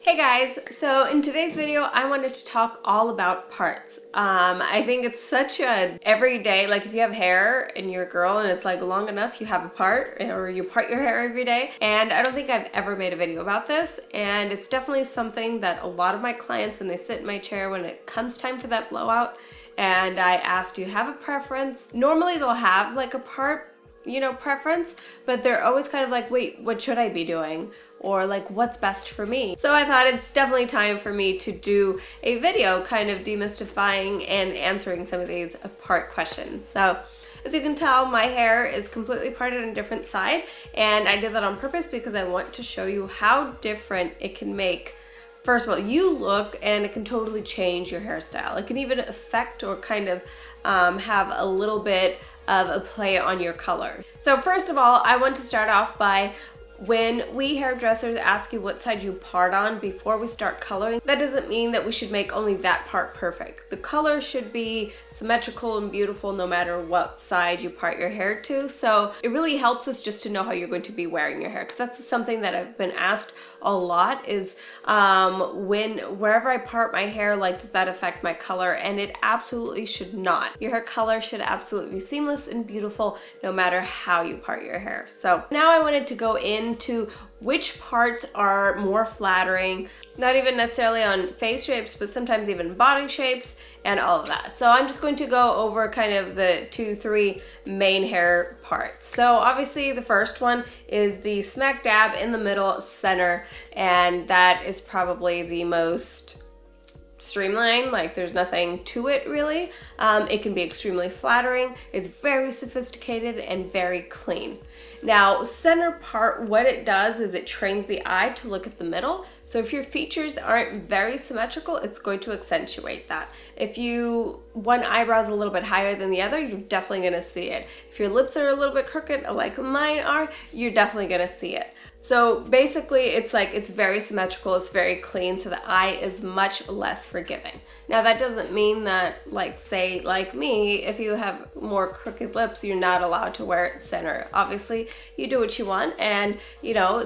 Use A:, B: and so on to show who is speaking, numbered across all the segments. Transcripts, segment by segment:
A: Hey guys, so in today's video I wanted to talk all about parts. I think it's such a everyday, like if you have hair and you're a girl and it's like long enough, you have a part or you part your hair every day. And I don't think I've ever made a video about this, and it's definitely something that a lot of my clients, when they sit in my chair, when it comes time for that blowout and I ask, do you have a preference? Normally they'll have like a part, preference, but they're always kind of like, wait, what should I be doing? Or like, what's best for me? So I thought it's definitely time for me to do a video kind of demystifying and answering some of these part questions. So as you can tell, my hair is completely parted on a different side, and I did that on purpose because I want to show you how different it can make, first of all, you look, and it can totally change your hairstyle. It can even affect or kind of have a little bit of a play on your color. So first of all, I want to start off by, when we hairdressers ask you what side you part on before we start coloring, that doesn't mean that we should make only that part perfect. The color should be symmetrical and beautiful no matter what side you part your hair to. So it really helps us just to know how you're going to be wearing your hair, because that's something that I've been asked a lot is wherever I part my hair, like, does that affect my color? And it absolutely should not. Your hair color should absolutely be seamless and beautiful no matter how you part your hair. So now I wanted to go into which parts are more flattering, not even necessarily on face shapes, but sometimes even body shapes and all of that. So I'm just going to go over kind of the 2-3 main hair parts. So obviously the first one is the smack dab in the middle center, and that is probably the most streamlined, like there's nothing to it really. It can be extremely flattering, it's very sophisticated and very clean. Now, center part, what it does is it trains the eye to look at the middle. So if your features aren't very symmetrical, it's going to accentuate that. If one eyebrow is a little bit higher than the other, you're definitely gonna see it. If your lips are a little bit crooked, like mine are, you're definitely gonna see it. So basically, it's like, it's very symmetrical, it's very clean, so the eye is much less forgiving. Now that doesn't mean that, like, say, like me, if you have more crooked lips, you're not allowed to wear it center. Obviously, you do what you want, and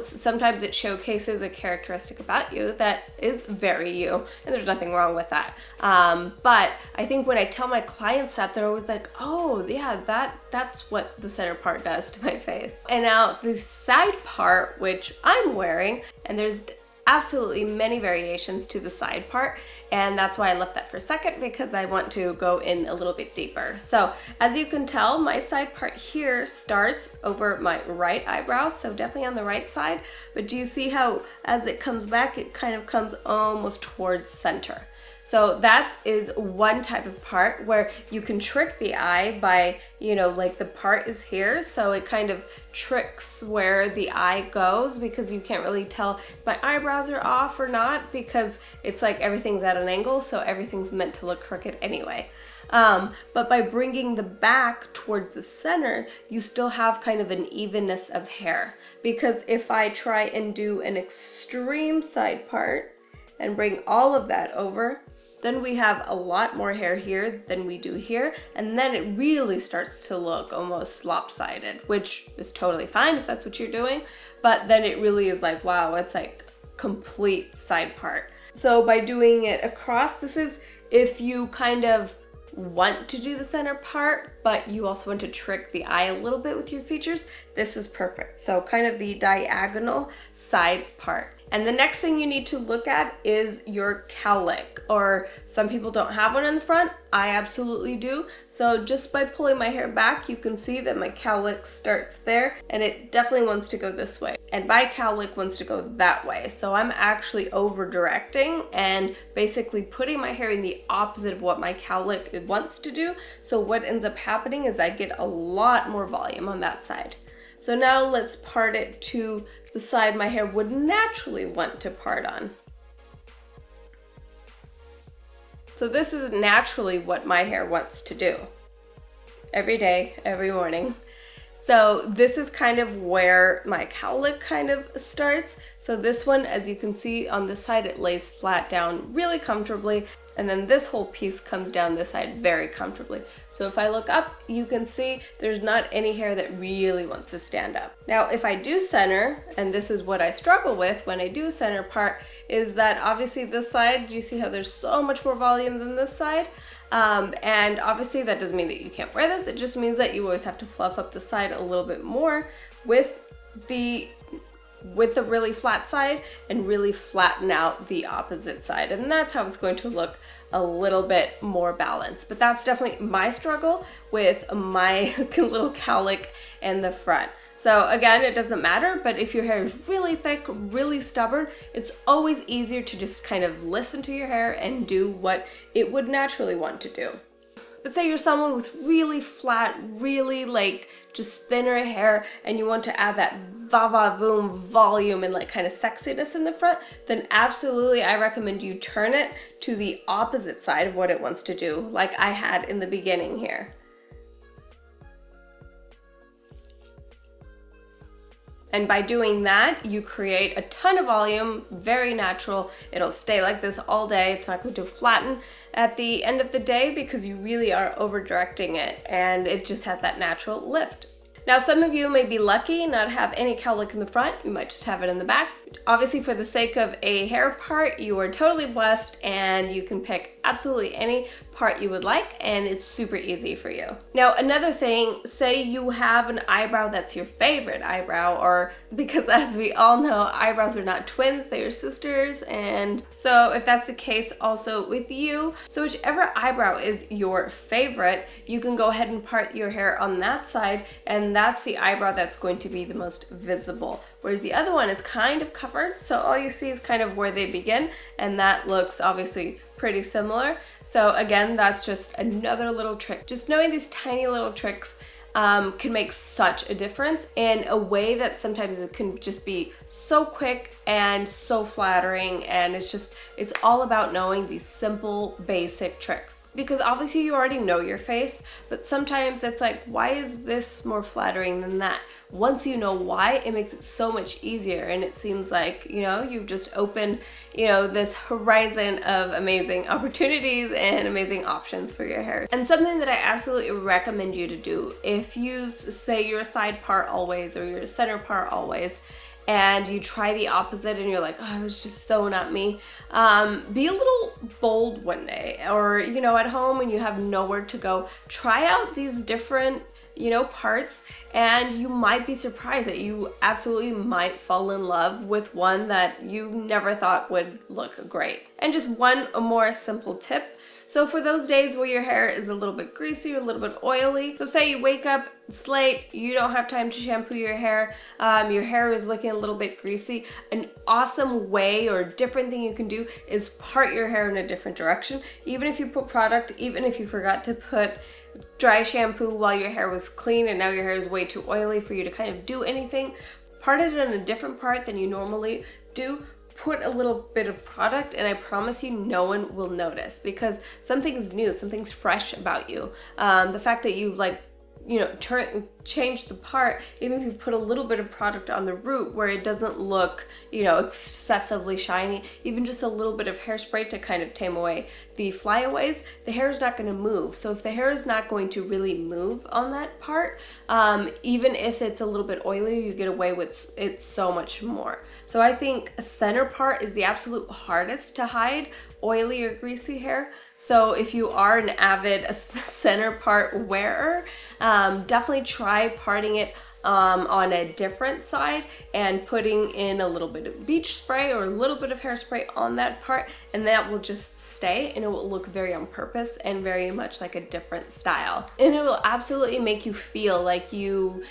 A: sometimes it showcases a characteristic about you that is very you, and there's nothing wrong with that. But I think when I tell my clients that, they're always like, oh yeah, that's what the center part does to my face. And now the side part, which I'm wearing, and there's absolutely many variations to the side part, and that's why I left that for a second, because I want to go in a little bit deeper. So as you can tell, my side part here starts over my right eyebrow, so definitely on the right side, but do you see how as it comes back, it kind of comes almost towards center? So that is one type of part where you can trick the eye by, like the part is here, so it kind of tricks where the eye goes, because you can't really tell if my eyebrows are off or not, because it's like everything's at an angle, so everything's meant to look crooked anyway. But by bringing the back towards the center, you still have kind of an evenness of hair, because if I try and do an extreme side part and bring all of that over, then we have a lot more hair here than we do here, and then it really starts to look almost lopsided, which is totally fine if that's what you're doing, but then it really is like, wow, it's like complete side part. So by doing it across, this is if you kind of want to do the center part, but you also want to trick the eye a little bit with your features, this is perfect. So kind of the diagonal side part. And the next thing you need to look at is your cowlick, or some people don't have one in the front. I absolutely do. So just by pulling my hair back, you can see that my cowlick starts there, and it definitely wants to go this way. And my cowlick wants to go that way. So I'm actually over directing and basically putting my hair in the opposite of what my cowlick wants to do. So what ends up happening is I get a lot more volume on that side. So now let's part it to the side my hair would naturally want to part on. So this is naturally what my hair wants to do every day, every morning. So this is kind of where my cowlick kind of starts. So this one, as you can see on this side, it lays flat down really comfortably. And then this whole piece comes down this side very comfortably. So if I look up, you can see there's not any hair that really wants to stand up. Now, if I do center, and this is what I struggle with when I do a center part, is that obviously this side, do you see how there's so much more volume than this side? And obviously that doesn't mean that you can't wear this. It just means that you always have to fluff up the side a little bit more with the really flat side and really flatten out the opposite side. And that's how it's going to look a little bit more balanced. But that's definitely my struggle with my little cowlick in the front. So again, it doesn't matter, but if your hair is really thick, really stubborn, it's always easier to just kind of listen to your hair and do what it would naturally want to do. But say you're someone with really flat, really like just thinner hair, and you want to add that va-va-voom volume and like kind of sexiness in the front, then absolutely I recommend you turn it to the opposite side of what it wants to do, like I had in the beginning here. And by doing that, you create a ton of volume, very natural. It'll stay like this all day. It's not going to flatten at the end of the day because you really are over directing it, and it just has that natural lift. Now, some of you may be lucky not have any cowlick in the front. You might just have it in the back. Obviously, for the sake of a hair part, you are totally blessed, and you can pick absolutely any part you would like, and it's super easy for you. Now, another thing, say you have an eyebrow that's your favorite eyebrow, or because as we all know, eyebrows are not twins, they are sisters, and so if that's the case also with you, so whichever eyebrow is your favorite, you can go ahead and part your hair on that side, and that's the eyebrow that's going to be the most visible. Whereas the other one is kind of covered, so all you see is kind of where they begin, and that looks obviously pretty similar. So again, that's just another little trick. Just knowing these tiny little tricks can make such a difference in a way that sometimes it can just be so quick and so flattering, and it's all about knowing these simple basic tricks. Because obviously you already know your face, but sometimes it's like, why is this more flattering than that? Once you know why, it makes it so much easier, and it seems like, you know, you've just opened, you know, this horizon of amazing opportunities and amazing options for your hair. And something that I absolutely recommend you to do, if you say you're a side part always or you're a center part always, and you try the opposite and you're like, oh, this is just so not me, be a little bold one day, or, you know, at home when you have nowhere to go, try out these different, you know, parts, and you might be surprised that you absolutely might fall in love with one that you never thought would look great. And just one more simple tip. So for those days where your hair is a little bit greasy or a little bit oily, so say you wake up, it's late, you don't have time to shampoo your hair is looking a little bit greasy, an awesome way or different thing you can do is part your hair in a different direction. Even if you put product, even if you forgot to put dry shampoo while your hair was clean and now your hair is way too oily for you to kind of do anything, part it in a different part than you normally do. Put a little bit of product, and I promise you no one will notice, because something's new, something's fresh about you. The fact that you've like, you know, change the part, even if you put a little bit of product on the root where it doesn't look, you know, excessively shiny, even just a little bit of hairspray to kind of tame away the flyaways, the hair is not going to move. So if the hair is not going to really move on that part, even if it's a little bit oily, you get away with it so much more. So I think a center part is the absolute hardest to hide oily or greasy hair. So if you are an avid center part wearer, definitely try parting it on a different side and putting in a little bit of beach spray or a little bit of hairspray on that part, and that will just stay, and it will look very on purpose and very much like a different style. And it will absolutely make you feel like you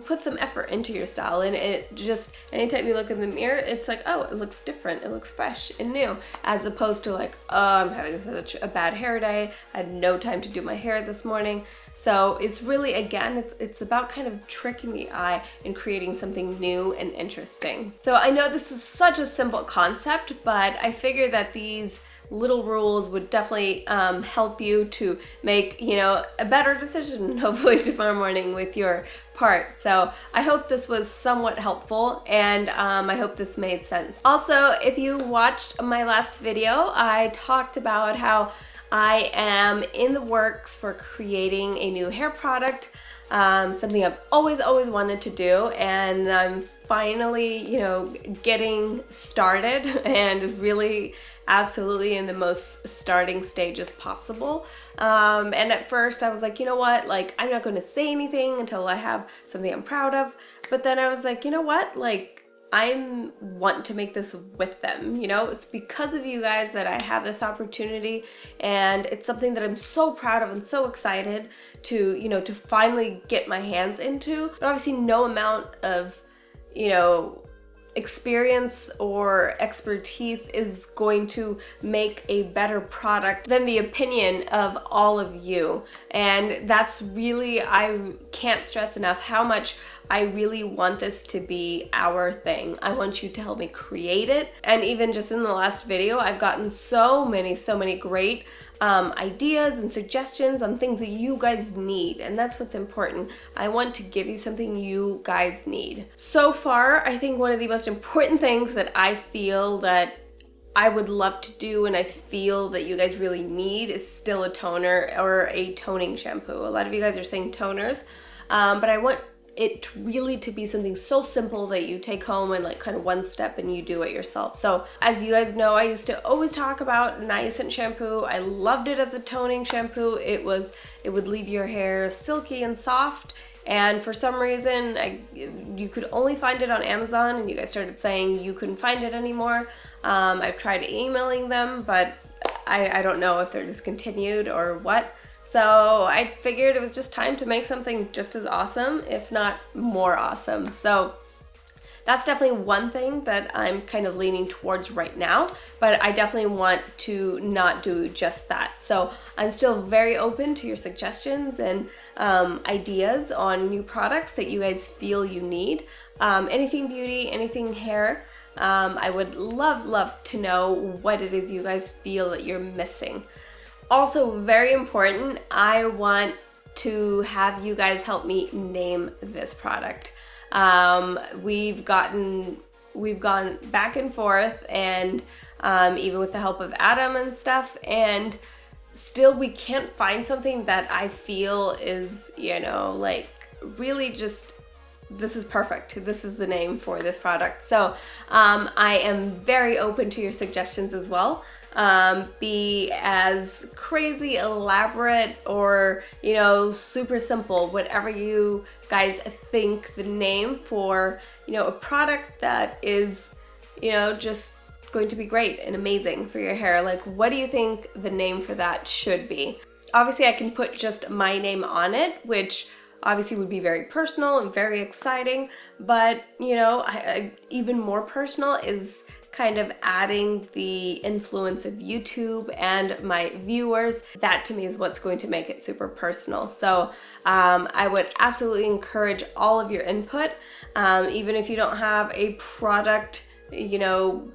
A: put some effort into your style, and it just, anytime you look in the mirror, it's like, oh, it looks different, it looks fresh and new, as opposed to like, oh, I'm having such a bad hair day, I had no time to do my hair this morning. So it's really, again, it's about kind of tricking the eye and creating something new and interesting. So I know this is such a simple concept, but I figure that these little rules would definitely help you to make, you know, a better decision hopefully tomorrow morning with your part. So I hope this was somewhat helpful, and I hope this made sense. Also, if you watched my last video, I talked about how I am in the works for creating a new hair product, something I've always wanted to do, and I'm finally, you know, getting started and really absolutely in the most starting stages possible. And at first I was like, you know what, like, I'm not going to say anything until I have something I'm proud of. But then I was like, you know what, like, I want to make this with them, you know? It's because of you guys that I have this opportunity, and it's something that I'm so proud of and so excited to, you know, to finally get my hands into. But obviously no amount of, you know, experience or expertise is going to make a better product than the opinion of all of you. And that's really, I can't stress enough how much I really want this to be our thing. I want you to help me create it. And even just in the last video, I've gotten so many great ideas and suggestions on things that you guys need, and that's what's important. I want to give you something you guys need. So far, I think one of the most important things that I feel that I would love to do and I feel that you guys really need is still a toner or a toning shampoo. A lot of you guys are saying toners, but I want it really to be something so simple that you take home and like kind of one step and you do it yourself. So as you guys know, I used to always talk about niacin shampoo. I loved it as a toning shampoo. It would leave your hair silky and soft. And for some reason, you could only find it on Amazon, and you guys started saying you couldn't find it anymore. I've tried emailing them, but I don't know if they're discontinued or what. So I figured it was just time to make something just as awesome, if not more awesome. So that's definitely one thing that I'm kind of leaning towards right now, but I definitely want to not do just that. So I'm still very open to your suggestions and ideas on new products that you guys feel you need. Anything beauty, anything hair. I would love to know what it is you guys feel that you're missing. Also, very important, I want to have you guys help me name this product. We've gone back and forth, and even with the help of Adam and stuff, and still we can't find something that I feel is, you know, like really just, this is perfect. This is the name for this product. So I am very open to your suggestions as well. Be as crazy, elaborate, or, you know, super simple, whatever you guys think the name for, you know, a product that is, you know, just going to be great and amazing for your hair. Like, what do you think the name for that should be? Obviously, I can put just my name on it, which obviously would be very personal and very exciting, but, you know, even more personal is kind of adding the influence of YouTube and my viewers. That to me is what's going to make it super personal. So I would absolutely encourage all of your input, even if you don't have a product, you know,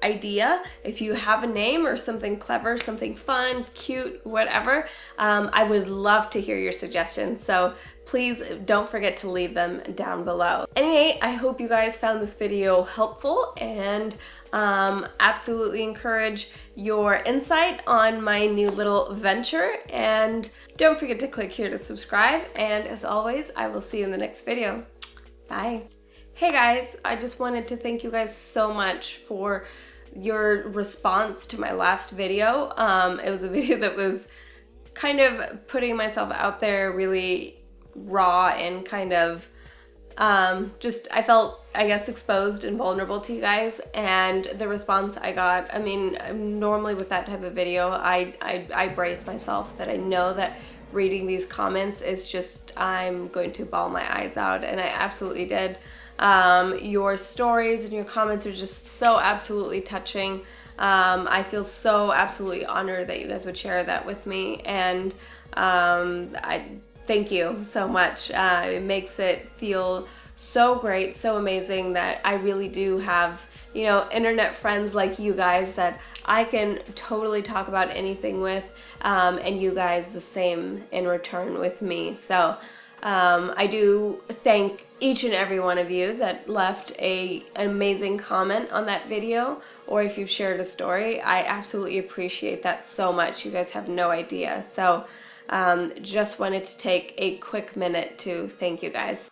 A: idea. If you have a name or something clever, something fun, cute, whatever, I would love to hear your suggestions. So please don't forget to leave them down below. Anyway, I hope you guys found this video helpful, and absolutely encourage your insight on my new little venture. And don't forget to click here to subscribe. And as always, I will see you in the next video. Bye. Hey guys, I just wanted to thank you guys so much for your response to my last video. It was a video that was kind of putting myself out there really raw and kind of just, I felt, I guess, exposed and vulnerable to you guys, and the response I got, I mean, normally with that type of video, I brace myself that I know that reading these comments is just, I'm going to bawl my eyes out, and I absolutely did. Your stories and your comments are just so absolutely touching. I feel so absolutely honored that you guys would share that with me, and I thank you so much. It makes it feel so great, so amazing that I really do have, you know, internet friends like you guys that I can totally talk about anything with, and you guys the same in return with me. So I do thank each and every one of you that left an amazing comment on that video, or if you've shared a story. I absolutely appreciate that so much. You guys have no idea. So just wanted to take a quick minute to thank you guys.